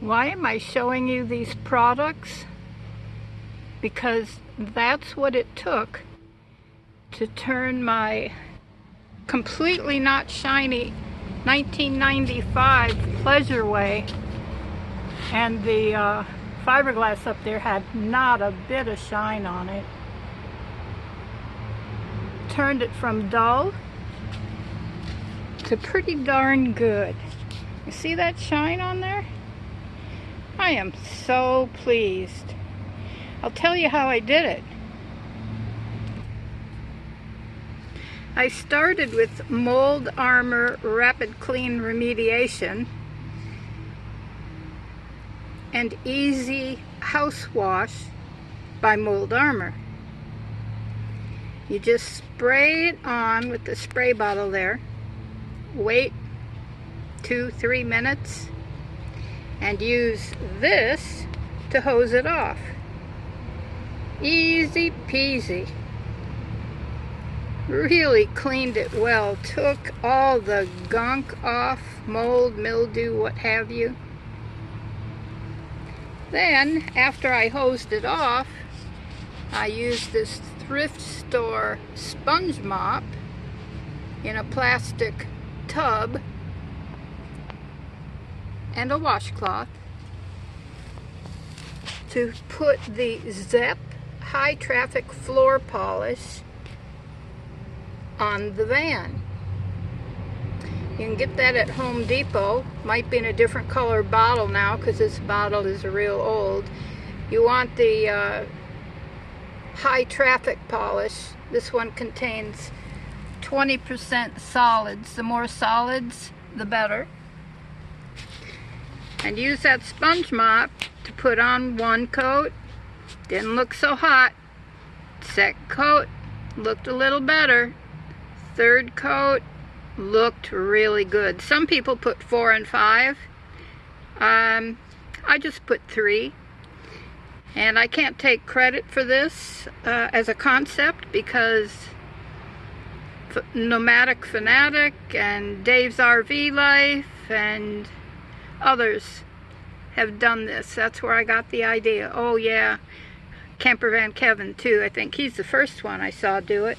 Why am I showing you these products? Because that's what it took to turn my completely not shiny 1995 Pleasureway, and the fiberglass up there had not a bit of shine on it. Turned it from dull to pretty darn good. You see that shine on there? I am so pleased. I'll tell you how I did it. I started with Mold Armor Rapid Clean Remediation and Easy House Wash by Mold Armor. You just spray it on with the spray bottle there, wait 2-3 minutes, and use this to hose it off. Easy peasy. Really cleaned it well, took all the gunk off, mold, mildew, what have you. Then, after I hosed it off, I used this thrift store sponge mop in a plastic tub and a washcloth to put the ZEP high traffic floor polish on the van. You can get that at Home Depot. Might be in a different color bottle now because this bottle is real old. You want the high traffic polish. This one contains 20% solids. The more solids, the better. And use that sponge mop to put on one coat. Didn't look so hot. Second coat looked a little better. Third coat looked really good. Some people put 4 and 5. I just put 3. And I can't take credit for this as a concept because Nomadic Fanatic and Dave's RV Life and others have done this. That's where I got the idea. Oh yeah, Camper Van Kevin too. I think he's the first one I saw do it.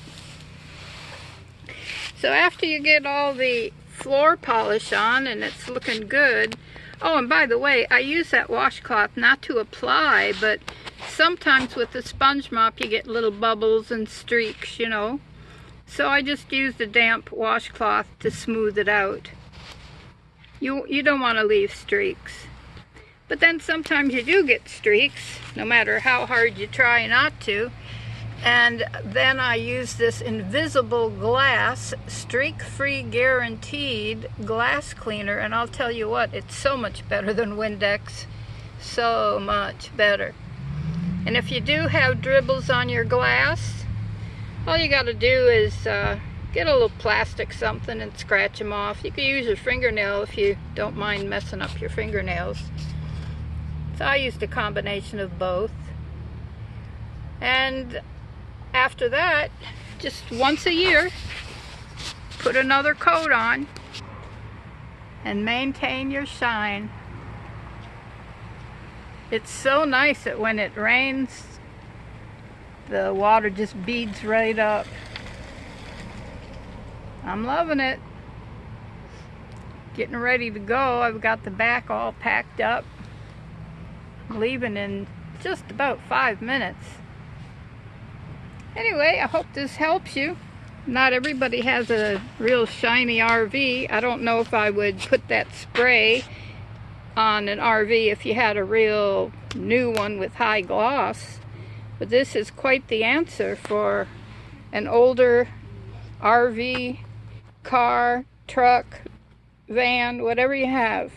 So after you get all the floor polish on and it's looking good. Oh, and by the way, I use that washcloth not to apply, but sometimes with the sponge mop you get little bubbles and streaks, you know. So I just used a damp washcloth to smooth it out. You don't want to leave streaks. But then sometimes you do get streaks, no matter how hard you try not to. And then I use this invisible glass, streak-free guaranteed glass cleaner, and I'll tell you what, it's so much better than Windex. So much better. And if you do have dribbles on your glass, all you gotta do is get a little plastic something and scratch them off. You can use your fingernail if you don't mind messing up your fingernails. So I used a combination of both. And after that, just once a year, put another coat on and maintain your shine. It's so nice that when it rains, the water just beads right up. I'm loving it. Getting ready to go. I've got the back all packed up. I'm leaving in just about 5 minutes. Anyway, I hope this helps you. Not everybody has a real shiny RV. I don't know if I would put that spray on an RV if you had a real new one with high gloss. But this is quite the answer for an older RV, car, truck, van, whatever you have.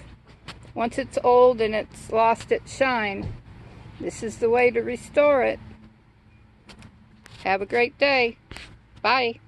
Once it's old and it's lost its shine, this is the way to restore it. Have a great day. Bye.